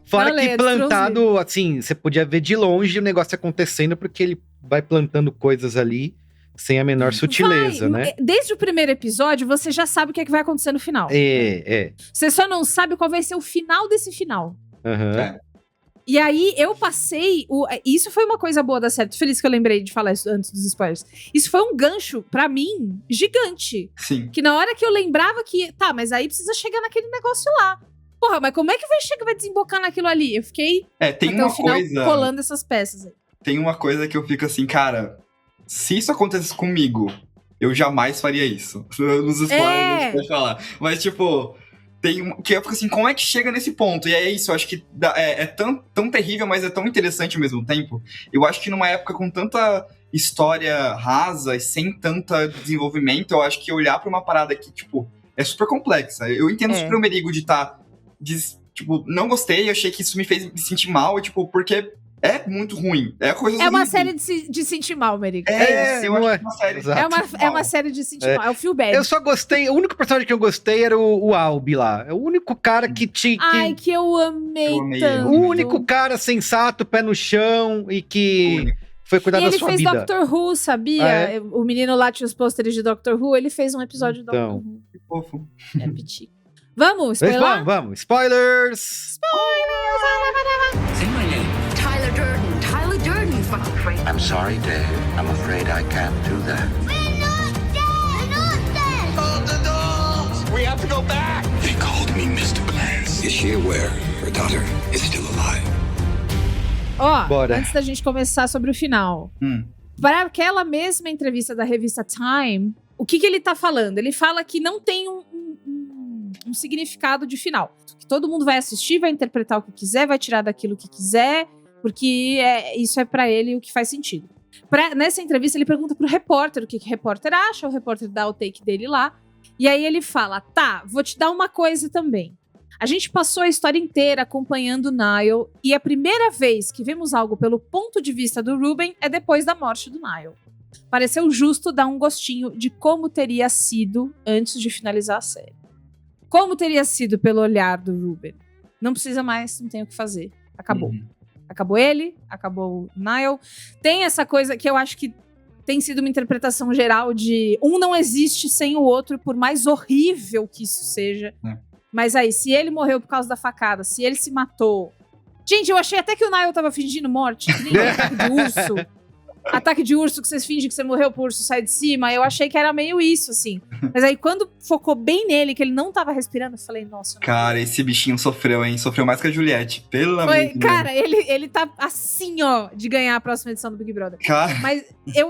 Fora que plantado, assim, você podia ver de longe o negócio acontecendo, porque ele vai plantando coisas ali sem a menor sutileza, né? Desde o primeiro episódio, você já sabe o que é que vai acontecer no final. Você só não sabe qual vai ser o final desse final. E aí, eu passei... Isso foi uma coisa boa da série. Tô feliz que eu lembrei de falar isso antes dos spoilers. Isso foi um gancho, pra mim, gigante. Sim. Que na hora que eu lembrava que... Tá, mas aí precisa chegar naquele negócio lá. Porra, mas como é que vai desembocar naquilo ali? Eu fiquei tem até uma o final coisa... colando essas peças aí. Tem uma coisa que eu fico assim, cara... Se isso acontecesse comigo, eu jamais faria isso. Nos spoilers, a gente pode falar. Mas, tipo... Que eu fico assim, como é que chega nesse ponto? E é isso, eu acho que é tão terrível, mas é tão interessante ao mesmo tempo. Eu acho que numa época com tanta história rasa e sem tanto desenvolvimento, eu acho que olhar pra uma parada que, tipo, é super complexa. Eu entendo super o Merigo de tipo, não gostei, achei que isso me fez me sentir mal, tipo, porque... É muito ruim. É uma série de sentir mal, Merigo. Eu acho que é uma série. É uma série de sentir mal. É o feel bad. Eu só gostei. O único personagem que eu gostei era o Albi lá. É o único cara que tinha. Ai, que eu amei tanto. O único cara sensato, pé no chão e que foi cuidar da sua vida. Ele fez Doctor Who, sabia? O menino lá tinha os pôsteres de Doctor Who. Ele fez um episódio de Doctor Who. Que fofo. É pitico. Vamos, spoiler? Vamos. Spoilers! Say my name. Tyler Durden. Tyler Durden, fucking freak. I'm sorry, Dave. I'm afraid I can't do that. We're not dead! We're not dead! Hold the doors! We have to go back! They called me Mr. Glance. Is she aware her daughter is still alive? Antes da gente começar sobre o final. Para aquela mesma entrevista da revista Time, o que ele tá falando? Ele fala que não tem um significado de final. Que todo mundo vai assistir, vai interpretar o que quiser, vai tirar daquilo que quiser, porque isso é pra ele o que faz sentido. Nessa entrevista, ele pergunta pro repórter o que o repórter acha, o repórter dá o take dele lá, e aí ele fala, tá, vou te dar uma coisa também. A gente passou a história inteira acompanhando o Niall, e a primeira vez que vemos algo pelo ponto de vista do Ruben é depois da morte do Niall. Pareceu justo dar um gostinho de como teria sido antes de finalizar a série. Como teria sido pelo olhar do Ruben? Não precisa mais, não tem o que fazer. Acabou. Acabou ele, acabou o Niall. Tem essa coisa que eu acho que tem sido uma interpretação geral de um não existe sem o outro, por mais horrível que isso seja. Mas aí, se ele morreu por causa da facada, se ele se matou... Gente, eu achei até que o Niall tava fingindo morte, que nem ataque de urso. Ataque de urso que vocês fingem que você morreu pro urso sair de cima. Eu achei que era meio isso, assim. Mas aí, quando focou bem nele, que ele não tava respirando, eu falei, nossa... Cara, esse bichinho sofreu, hein? Sofreu mais que a Juliette, pelo amor de Deus. Cara, ele tá assim, ó, de ganhar a próxima edição do Big Brother. Cara... Mas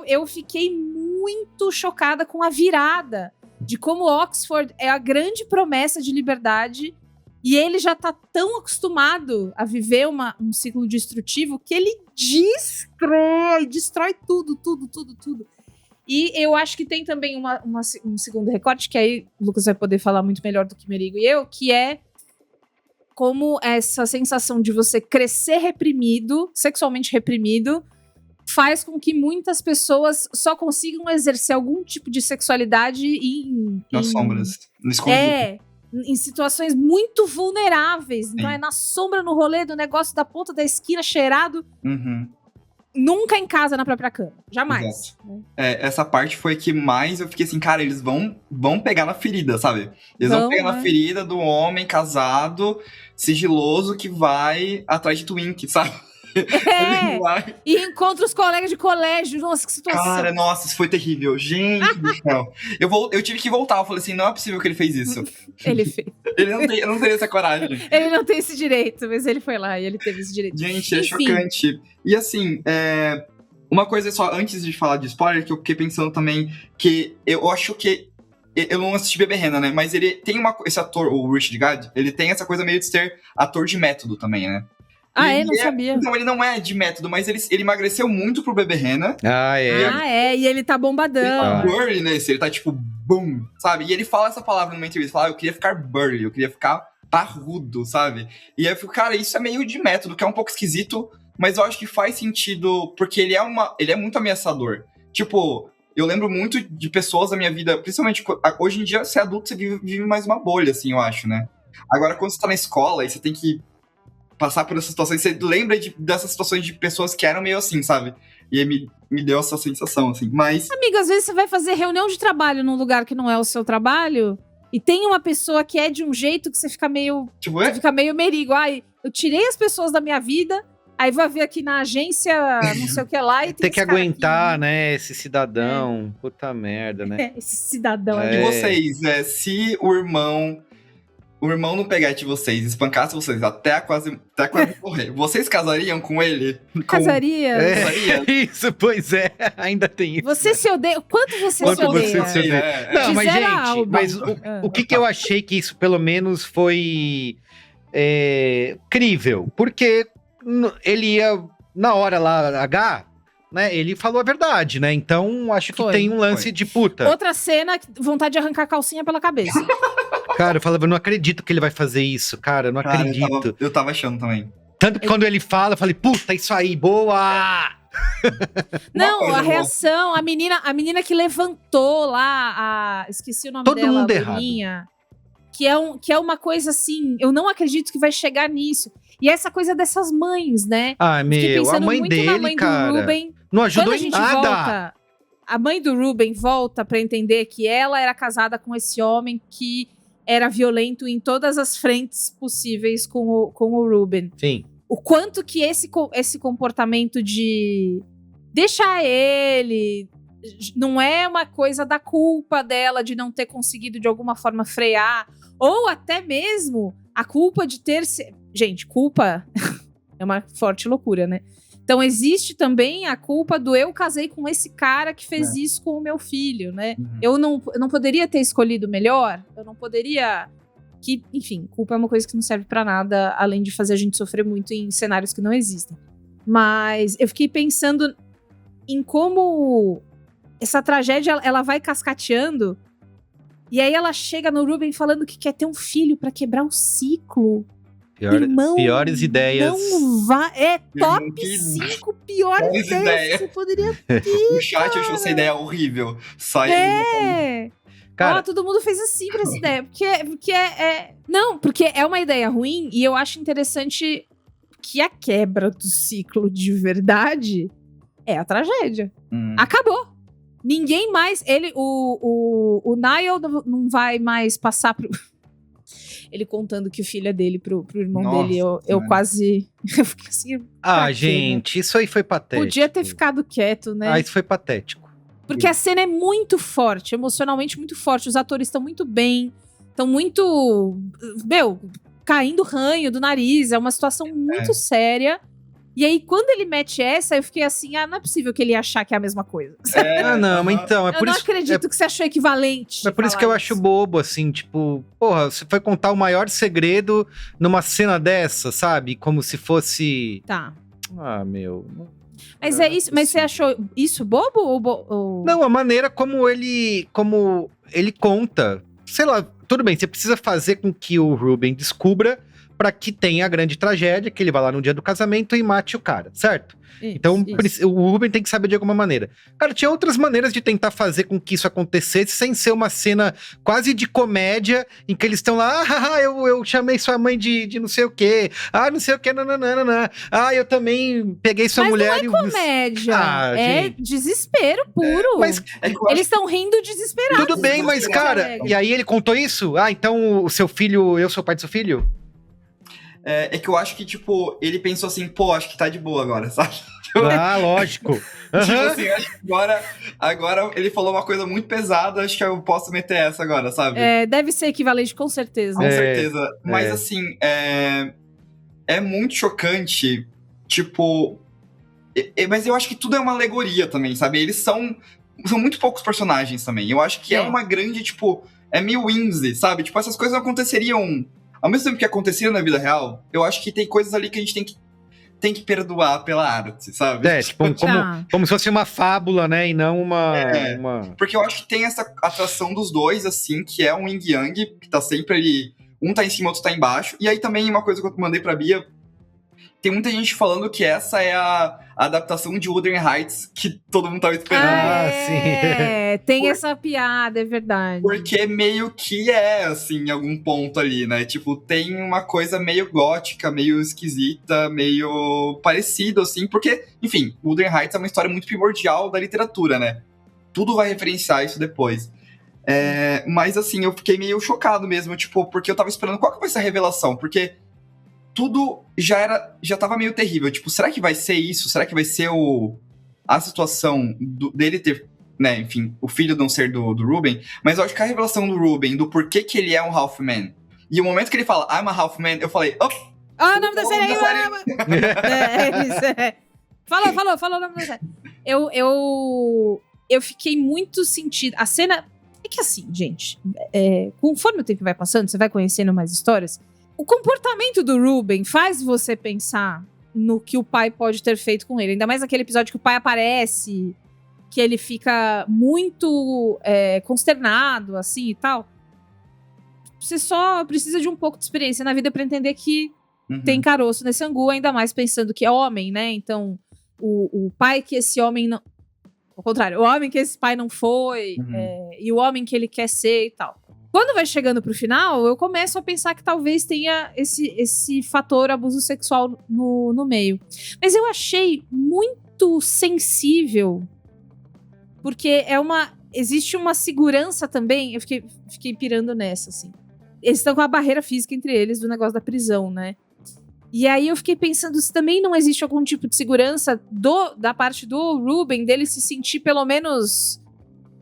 eu fiquei muito chocada com a virada de como Oxford é a grande promessa de liberdade e ele já tá tão acostumado a viver um ciclo destrutivo que ele destrói tudo. E eu acho que tem também um segundo recorte, que aí o Lucas vai poder falar muito melhor do que Merigo e eu, que é como essa sensação de você crescer reprimido, sexualmente reprimido, faz com que muitas pessoas só consigam exercer algum tipo de sexualidade nas sombras, no escondido. Em situações muito vulneráveis. Então é na sombra, no rolê do negócio da ponta da esquina, cheirado. Nunca em casa, na própria cama. Jamais. Essa parte foi que mais eu fiquei assim, cara, eles vão pegar na ferida, sabe? Eles vão pegar na ferida do homem casado, sigiloso, que vai atrás de Twink, sabe? E encontra os colegas de colégio. Nossa, que situação. Cara, nossa, isso foi terrível. Gente do céu. Eu tive que voltar. Eu falei assim, não é possível que ele fez isso. Ele fez. Eu não teria essa coragem. Ele não tem esse direito, mas ele foi lá e ele teve esse direito. Gente, é chocante. E assim, uma coisa só, antes de falar de spoiler, que eu fiquei pensando também, que eu acho que eu não assisti Bebê Rena, né? Mas ele tem esse ator, o Richard Gad, ele tem essa coisa meio de ser ator de método também, né? Não sabia. Então, ele não é de método, mas ele emagreceu muito pro Bebê Rena. E ele tá bombadão. Ele tá burly nesse, ele tá tipo, boom, sabe? E ele fala essa palavra numa entrevista, fala, eu queria ficar burly, eu queria ficar parrudo, sabe? E aí eu fico, cara, isso é meio de método, que é um pouco esquisito, mas eu acho que faz sentido, porque ele é muito ameaçador. Tipo, eu lembro muito de pessoas da minha vida, principalmente, hoje em dia, ser adulto, você vive mais uma bolha, assim, eu acho, né? Agora, quando você tá na escola e você tem que passar por essas situações, você lembra dessas situações de pessoas que eram meio assim, sabe? E aí me deu essa sensação, assim, mas... Amigo, às vezes você vai fazer reunião de trabalho num lugar que não é o seu trabalho, e tem uma pessoa que é de um jeito que você fica meio... Tipo, você fica meio merigo. Ai, eu tirei as pessoas da minha vida, aí vai ver aqui na agência, não sei o que lá, e tem que aguentar, aqui, né, esse cidadão. Puta merda, né? Esse cidadão. E vocês, se o irmão não pegasse vocês, espancasse vocês até quase morrer, vocês casariam com ele? Casaria? Isso, pois é. Ainainda tem isso. Você se odeia? Quanto você se odeia? Não, mas gente, o que eu achei que isso pelo menos foi crível, porque ele ia, na hora lá, né, ele falou a verdade, né? Então, acho que tem um lance de puta. Outra cena, vontade de arrancar a calcinha pela cabeça. Cara, eu falava, eu não acredito que ele vai fazer isso, cara, eu não acredito. Eu tava achando também. Tanto que quando ele fala, eu falei, puta, isso aí, boa! Não, a reação, a menina que levantou lá, esqueci o nome dela. Todo mundo errado. Que é uma coisa assim, eu não acredito que vai chegar nisso. E essa coisa dessas mães, né? Ah, meu, a mãe dele, na mãe cara, do Ruben, não ajudou em nada. A mãe do Ruben volta pra entender que ela era casada com esse homem que era violento em todas as frentes possíveis com o Ruben. Sim. O quanto que esse comportamento de deixar ele... Não é uma coisa da culpa dela de não ter conseguido de alguma forma frear. Ou até mesmo a culpa de ter... Gente, culpa É uma forte loucura, né? Então existe também a culpa do eu casei com esse cara que fez isso com o meu filho, né? Eu não poderia ter escolhido melhor, eu não poderia... Enfim, culpa é uma coisa que não serve pra nada, além de fazer a gente sofrer muito em cenários que não existem. Mas eu fiquei pensando em como essa tragédia, ela vai cascateando, e aí ela chega no Ruben falando que quer ter um filho pra quebrar o ciclo. Irmão, piores ideias. Não vai. É top Irmão, que 5 piores ideias que você poderia ter. O chat achou essa ideia horrível. Cara, todo mundo fez assim pra essa ideia. Porque Não, porque é uma ideia ruim e eu acho interessante que a quebra do ciclo de verdade é a tragédia. Acabou. Ninguém mais. O Niall não vai mais passar pro. Ele contando que o filho é dele pro irmão dele. Eu quase. Eu fiquei assim. gente, isso aí foi patético. Podia ter ficado quieto, né? Isso foi patético. Porque a cena é muito forte, emocionalmente muito forte. Os atores estão muito bem. Estão muito. Caindo ranho do nariz. É uma situação muito séria. E aí, quando ele mete essa, eu fiquei assim, não é possível que ele ia achar que é a mesma coisa. Mas então, é por eu isso... não acredito que você achou equivalente. É por isso que eu acho bobo, assim, tipo... Porra, você foi contar o maior segredo numa cena dessa, sabe? Como se fosse... Tá. Meu... Mas é isso, mas você achou isso bobo ou... Não, a maneira como ele conta. Sei lá, tudo bem, você precisa fazer com que o Ruben descubra pra que tenha a grande tragédia, que ele vá lá no dia do casamento e mate o cara, certo? Então, o Ruben tem que saber de alguma maneira. Cara, tinha outras maneiras de tentar fazer com que isso acontecesse sem ser uma cena quase de comédia, em que eles estão lá, eu chamei sua mãe de não sei o quê, não sei o quê, nananana. Eu também peguei sua mulher e... Mas não é comédia, é gente. Desespero puro. Mas eles estão rindo desesperados. Tudo bem, mas cara, e aí ele contou isso? Então o seu filho, eu sou o pai do seu filho? É que eu acho que, tipo, ele pensou assim, acho que tá de boa agora, sabe? Lógico. Tipo assim, acho que agora ele falou uma coisa muito pesada, acho que eu posso meter essa agora, sabe? Deve ser equivalente, com certeza. Com certeza. Mas assim, é muito chocante, tipo... Mas eu acho que tudo é uma alegoria também, sabe? Eles são muito poucos personagens também. Eu acho que é uma grande, tipo... É meio Windsor, sabe? Tipo, essas coisas não aconteceriam... Ao mesmo tempo que aconteceria na vida real, eu acho que tem coisas ali que a gente tem que perdoar pela arte, sabe? Tipo, como se fosse uma fábula, né? E não uma... Porque eu acho que tem essa atração dos dois, assim, que é um yin yang, que tá sempre ali... Um tá em cima, outro tá embaixo. E aí também uma coisa que eu mandei pra Bia... Tem muita gente falando que essa é a adaptação de Wuthering Heights que todo mundo tava esperando. Sim. Tem essa piada, é verdade. Porque meio que assim, em algum ponto ali, né? Tipo, tem uma coisa meio gótica, meio esquisita, meio parecido, assim. Porque, enfim, Wuthering Heights é uma história muito primordial da literatura, né? Tudo vai referenciar isso depois. Mas, assim, eu fiquei meio chocado mesmo, tipo, porque eu tava esperando qual que vai ser a revelação. Porque... tudo já tava meio terrível. Tipo, será que vai ser isso? Será que vai ser a situação dele ter, né, enfim, o filho não ser do Ruben? Mas eu acho que a revelação do Ruben, do porquê que ele é um half-man, e o momento que ele fala, I'm a half-man, eu falei, o nome da série aí. Falou o nome da série. Eu fiquei muito sentida. A cena... É que assim, gente, conforme o tempo vai passando, você vai conhecendo mais histórias... O comportamento do Ruben faz você pensar no que o pai pode ter feito com ele. Ainda mais naquele episódio que o pai aparece, que ele fica muito consternado, assim, e tal. Você só precisa de um pouco de experiência na vida pra entender que tem caroço nesse angu, ainda mais pensando que é homem, né? Então, o pai que esse homem não... Ao contrário, o homem que esse pai não foi, e o homem que ele quer ser e tal. Quando vai chegando pro final, eu começo a pensar que talvez tenha esse fator abuso sexual no meio. Mas eu achei muito sensível, porque existe uma segurança também, eu fiquei pirando nessa, assim. Eles estão com a barreira física entre eles do negócio da prisão, né? E aí eu fiquei pensando se também não existe algum tipo de segurança da parte do Ruben, dele se sentir pelo menos,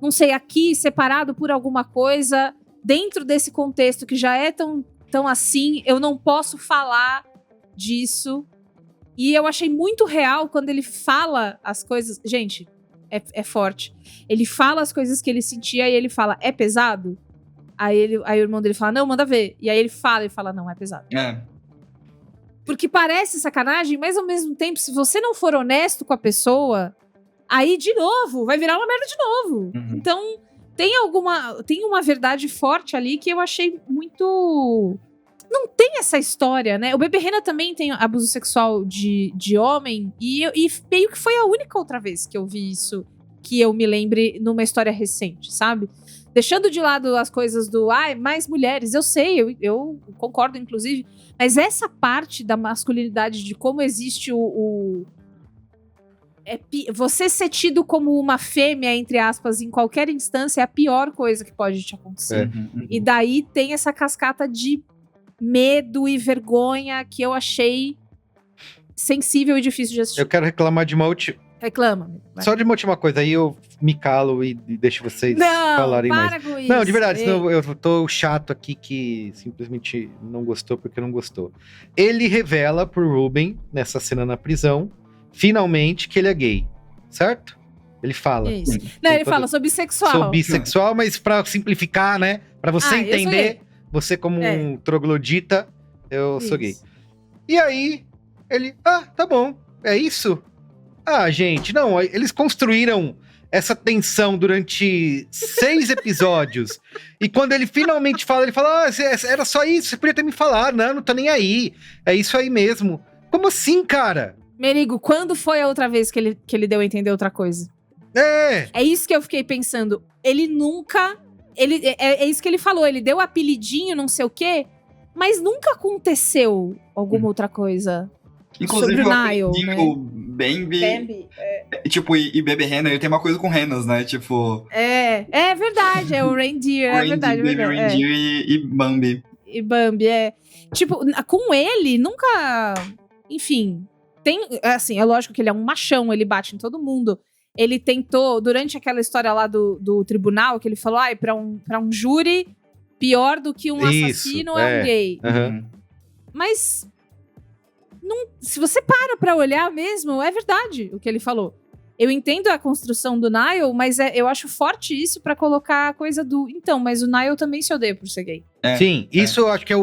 não sei, aqui, separado por alguma coisa... Dentro desse contexto que já é tão assim, eu não posso falar disso E eu achei muito real quando ele fala as coisas... Gente, é forte. Ele fala as coisas que ele sentia e ele fala, é pesado? Aí o irmão dele fala, não, manda ver. E aí ele fala, não, é pesado. Porque parece sacanagem, mas ao mesmo tempo, se você não for honesto com a pessoa, aí, de novo, vai virar uma merda de novo. Então, tem uma verdade forte ali que eu achei muito... Não tem essa história, né? O Bebê Rena também tem abuso sexual de homem, e meio que foi a única outra vez que eu vi isso, que eu me lembre numa história recente, sabe? Deixando de lado as coisas do, mais mulheres, eu sei, eu concordo, inclusive, mas essa parte da masculinidade, de como existe você ser tido como uma fêmea, entre aspas, em qualquer instância, é a pior coisa que pode te acontecer. E daí tem essa cascata de medo e vergonha que eu achei sensível e difícil de assistir. Eu quero reclamar de uma última... Reclama. Só de uma última coisa, aí eu me calo e deixo vocês falarem mais. Não, para com isso. Não, de verdade, senão eu tô chato aqui que simplesmente não gostou porque não gostou. Ele revela pro Ruben, nessa cena na prisão, finalmente que ele é gay, certo? Ele fala. Isso. Não, ele fala, sou bissexual. Sou bissexual, mas pra simplificar, né? Pra você entender, você como um troglodita, eu sou gay. E aí, ele, tá bom, é isso? Gente, não, eles construíram essa tensão durante 6 episódios. E quando ele finalmente fala, ele fala, era só isso, você podia ter me falado, não tô nem aí. É isso aí mesmo. Como assim, cara? Merigo, quando foi a outra vez que ele deu a entender outra coisa? É isso que eu fiquei pensando. Ele nunca... É isso que ele falou, ele deu apelidinho, não sei o quê, mas nunca aconteceu alguma outra coisa. Inclusive, sobre o Niall, né? O Bambi tipo, e Bebê Rena, ele tem uma coisa com renas, né? Tipo... É verdade, é o Reindeer, é verdade. Baby Reindeer e Bambi. E Bambi, Tipo, com ele, nunca... Enfim, tem... Assim, é lógico que ele é um machão, ele bate em todo mundo. Ele tentou, durante aquela história lá do tribunal, que ele falou, pra um júri, pior do que um assassino é um gay. Mas... se você pra olhar mesmo, é verdade o que ele falou. Eu entendo a construção do Niall, mas eu acho forte isso pra colocar a coisa do... Então, mas o Niall também se odeia por ser gay. Sim, isso eu acho que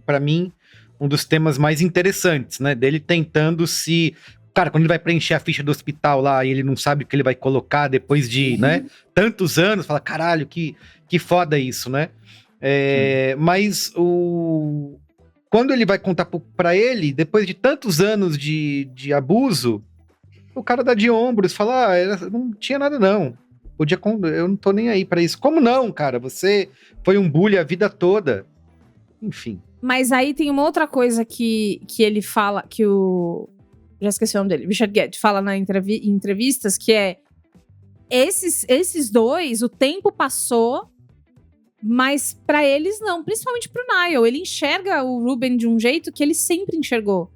pra mim, um dos temas mais interessantes, né? Dele tentando se... Cara, quando ele vai preencher a ficha do hospital lá e ele não sabe o que ele vai colocar depois de, né, tantos anos, fala, caralho, que foda isso, né? Mas quando ele vai contar pra ele, depois de tantos anos de abuso, o cara dá de ombros, fala, não tinha nada não. Eu não tô nem aí pra isso. Como não, cara? Você foi um bully a vida toda. Enfim. Mas aí tem uma outra coisa que ele fala, que já esqueci o nome dele, Richard Gere fala em entrevistas, que é esses dois, o tempo passou, mas pra eles não, principalmente pro Niall. Ele enxerga o Ruben de um jeito que ele sempre enxergou.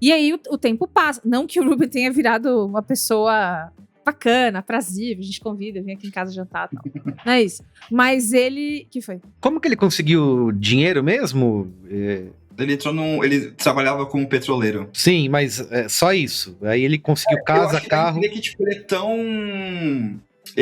E aí o tempo passa. Não que o Ruben tenha virado uma pessoa bacana, aprazível, a gente convida, vem aqui em casa jantar, não. Não é isso. Mas ele... que foi? Como que ele conseguiu dinheiro mesmo? Ele entrou ele trabalhava como petroleiro. Sim, mas só isso. Aí ele conseguiu casa, carro... Que, tipo, ele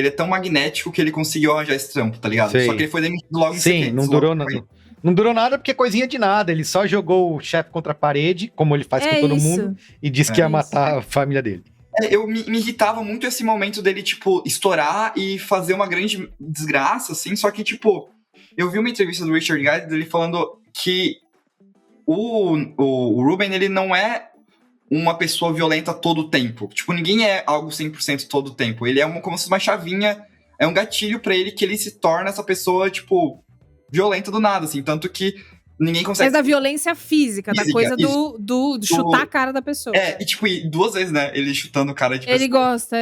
é tão magnético que ele conseguiu arranjar esse trampo, tá ligado? Sei. Só que ele foi demitido logo em sequência. Sim, não durou nada. Não durou nada porque é coisinha de nada. Ele só jogou o chefe contra a parede, como ele faz com todo mundo, e disse que ia matar a família dele. Eu me irritava muito esse momento dele, tipo, estourar e fazer uma grande desgraça, assim. Só que, tipo, eu vi uma entrevista do Richard Gere dele falando que o Ruben, ele não é uma pessoa violenta todo o tempo. Tipo, ninguém é algo 100% todo o tempo. Ele é como se fosse uma chavinha, é um gatilho pra ele que ele se torna essa pessoa, tipo, violenta do nada, assim. Tanto que ninguém consegue... Mas da violência física, da coisa do chutar a cara da pessoa. E tipo, 2 vezes, né? Ele chutando o cara de pessoa. Ele gosta,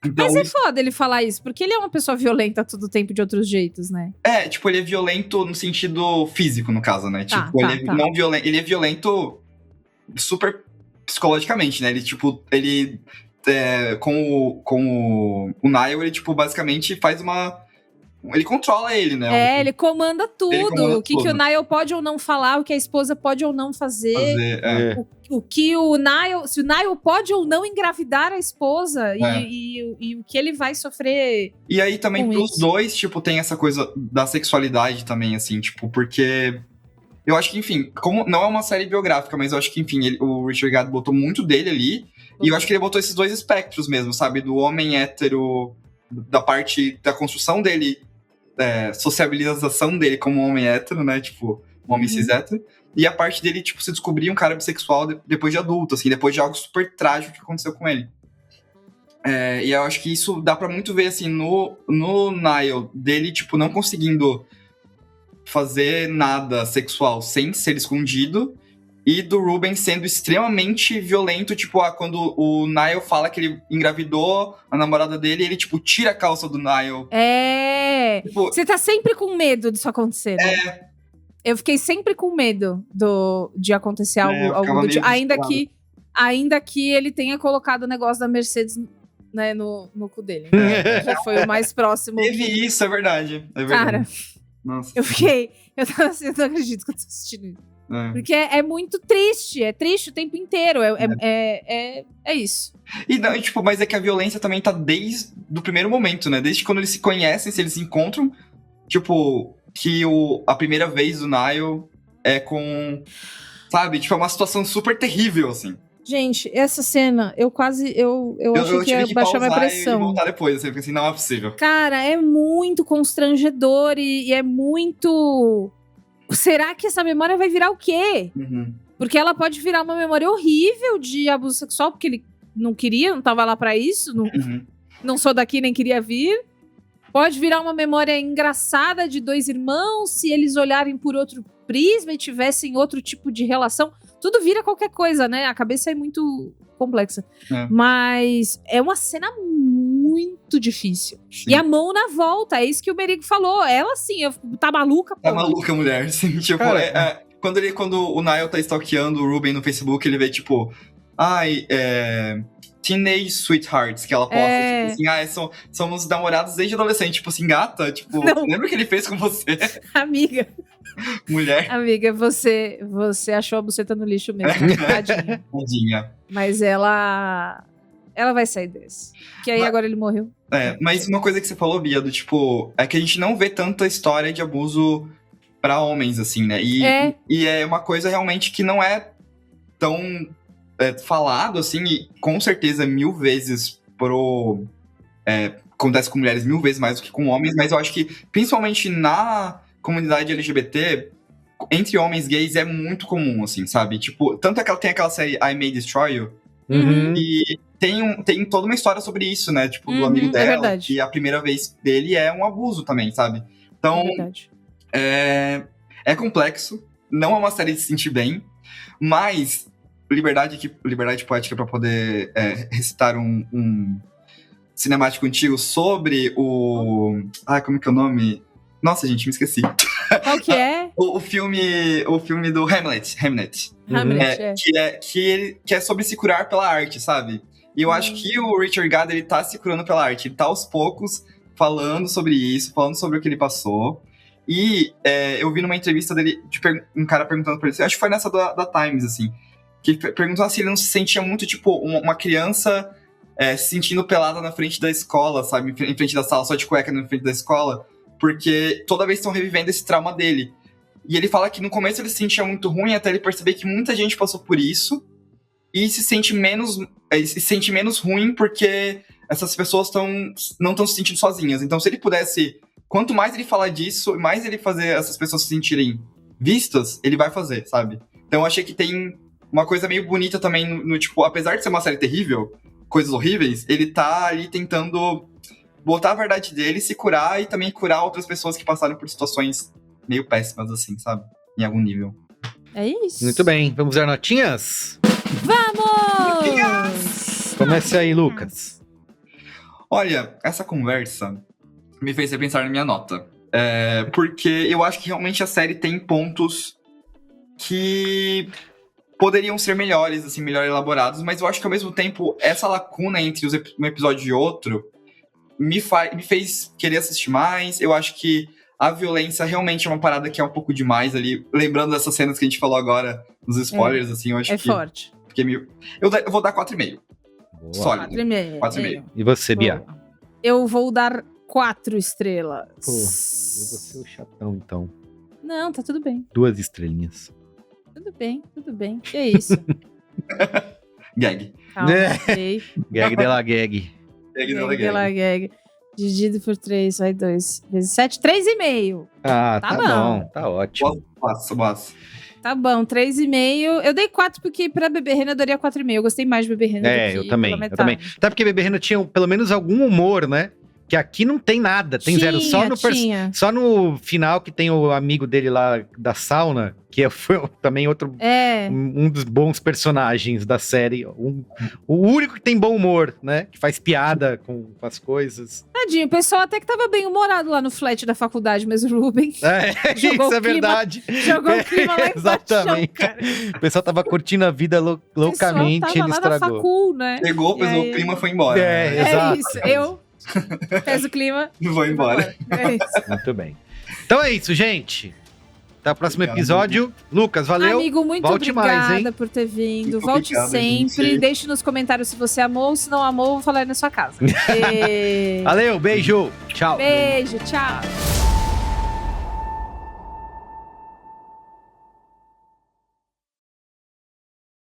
Então, mas é foda ele falar isso, porque ele é uma pessoa violenta todo o tempo de outros jeitos, né? Tipo, ele é violento no sentido físico, no caso, né? Não violento, ele é violento super psicologicamente, né? Ele, tipo, com o Niall, ele, tipo, basicamente faz uma Ele controla ele, né? Ele comanda tudo. Ele comanda o que tudo. o Niall pode ou não falar, o que a esposa pode ou não fazer. O que o Niall... Se o Niall pode ou não engravidar a esposa. E o que ele vai sofrer. E aí também com pros isso. dois, tipo, tem essa coisa da sexualidade também, assim, tipo, porque... Eu acho que, enfim, como não é uma série biográfica, mas eu acho que, enfim, o Richard Gere botou muito dele ali. E eu acho que ele botou esses dois espectros mesmo, sabe? Do homem hétero, da parte da construção dele, sociabilização dele como homem hétero, né? Tipo, um homem cis hétero. E a parte dele, tipo, se descobrir um cara bissexual depois de adulto, assim, depois de algo super trágico que aconteceu com ele. E eu acho que isso dá pra muito ver, assim, no Niall, dele, tipo, não conseguindo fazer nada sexual sem ser escondido, e do Ruben sendo extremamente violento, tipo, quando o Niall fala que ele engravidou a namorada dele, ele, tipo, tira a calça do Niall. Tipo, Você tá sempre com medo disso acontecer, né? Eu fiquei sempre com medo de acontecer algo do tipo. Ainda que ele tenha colocado o negócio da Mercedes, né, no cu dele. Que foi o mais próximo. Teve isso, é verdade. Cara, nossa. eu tava assim, eu não acredito que eu tô assistindo isso. Porque é muito triste, é triste o tempo inteiro, é isso. E tipo, mas é que a violência também tá desde o primeiro momento, né? Desde quando eles se conhecem, se eles se encontram, tipo, que a primeira vez do Niall é com, sabe? Tipo, é uma situação super terrível, assim. Gente, essa cena, eu achei que ia baixar minha pressão. E voltar depois, assim, porque assim, não é possível. Cara, é muito constrangedor e é muito... Será que essa memória vai virar o quê? Porque ela pode virar uma memória horrível de abuso sexual, porque ele não queria, não tava lá pra isso, não sou daqui, nem queria vir. Pode virar uma memória engraçada de dois irmãos, se eles olharem por outro prisma e tivessem outro tipo de relação. Tudo vira qualquer coisa, né? A cabeça é muito complexa. Mas é uma cena muito difícil. Sim. E a mão na volta, é isso que o Merigo falou. Ela, assim, tá maluca, pô. Tá maluca, mulher. Assim, tipo, quando o Niall tá stalkeando o Ruben no Facebook, ele vê, tipo... Teenage Sweethearts, que ela posta, tipo assim, somos namorados desde adolescente, tipo assim, gata, tipo, lembra o que ele fez com você? Amiga. Mulher. Amiga, você achou a buceta no lixo mesmo, tadinha. Tadinha. Mas ela vai sair desse. Que aí agora ele morreu. Mas uma coisa que você falou, Bia, do tipo, é que a gente não vê tanta história de abuso pra homens, assim, né? E é uma coisa realmente que não é tão... falado, assim, e com certeza 1000 vezes acontece com mulheres 1000 vezes mais do que com homens, mas eu acho que, principalmente na comunidade LGBT, entre homens gays é muito comum, assim, sabe? Tipo, tanto é que ela tem aquela série I May Destroy You, e tem toda uma história sobre isso, né? Tipo, do amigo dela, e a primeira vez dele é um abuso também, sabe? Então, é complexo, não é uma série de se sentir bem, mas... liberdade poética pra poder recitar um cinemático antigo sobre o... como que é o nome? Nossa, gente, me esqueci. Qual que é? o filme do Hamlet. Que é sobre se curar pela arte, sabe? E eu acho que o Richard Gere, ele tá se curando pela arte. Ele tá aos poucos falando sobre isso, falando sobre o que ele passou. E eu vi numa entrevista dele, um cara perguntando pra ele, acho que foi nessa da Times, assim, que perguntou se ele não se sentia muito, tipo, uma criança se sentindo pelada na frente da escola, sabe? Em frente da sala, só de cueca na frente da escola, porque toda vez estão revivendo esse trauma dele. E ele fala que no começo ele se sentia muito ruim, até ele perceber que muita gente passou por isso, e se sente menos ruim porque essas pessoas não estão se sentindo sozinhas. Então, se ele pudesse... Quanto mais ele falar disso, mais ele fazer essas pessoas se sentirem vistas, ele vai fazer, sabe? Então, eu achei que tem... uma coisa meio bonita também, no tipo, apesar de ser uma série terrível, coisas horríveis, ele tá ali tentando botar a verdade dele, se curar e também curar outras pessoas que passaram por situações meio péssimas, assim, sabe? Em algum nível. É isso. Muito bem, vamos dar notinhas? Vamos! Notinhas! Comece aí, Lucas. Olha, essa conversa me fez repensar na minha nota. Porque eu acho que realmente a série tem pontos que... poderiam ser melhores, assim, melhor elaborados, mas eu acho que ao mesmo tempo, essa lacuna entre um episódio e outro me fez querer assistir mais. Eu acho que a violência realmente é uma parada que é um pouco demais ali. Lembrando dessas cenas que a gente falou agora, nos spoilers, assim, eu acho que... forte. Eu vou dar 4,5. Boa. Sólido. 4,5. 4,5. E você, Bia? Boa. Eu vou dar 4 estrelas. Pô, eu vou ser o chatão, então. Não, tá tudo bem. 2 estrelinhas. Tudo bem. Que isso? Gag. Calma, É. ok. Gag dela gag. Gag dela Gag, gag. lá, gag. Dividido por 3, vai 2 vezes 7, 3,5. Ah, Tá tá bom. bom. Tá ótimo. Bossa. Tá bom, 3,5. Eu dei 4 porque pra Bebê Rena eu daria 4,5. Eu gostei mais de Bebê Rena do que Eu também. Pela Metade. Até porque Bebê Rena tinha pelo menos algum humor, né? Que aqui não tem nada, tem zero. Tinha. Só no final que tem o amigo dele lá da sauna, que foi também outro... Um dos bons personagens da série. O único que tem bom humor, né? Que faz piada com as coisas. Tadinho, o pessoal até que tava bem humorado lá no flat da faculdade, mas o Ruben Isso Jogou o é clima- verdade. jogou o clima lá embaixo. Exatamente. Cara. O pessoal tava curtindo a vida loucamente, O pessoal ele tava lá na estragou. facul, né? Pegou, pesou o clima e foi embora. É, exato. isso, eu peso o clima. Vou embora. É isso. Muito bem. Então é isso, gente. Até o próximo Obrigado, episódio. Lucas, valeu. Amigo, muito Volte obrigada mais, hein? por ter vindo. Muito Volte obrigado, sempre. gente. Deixe nos comentários se você amou. Se não amou, vou falar aí na sua casa. Valeu, beijo. Tchau. Beijo, tchau.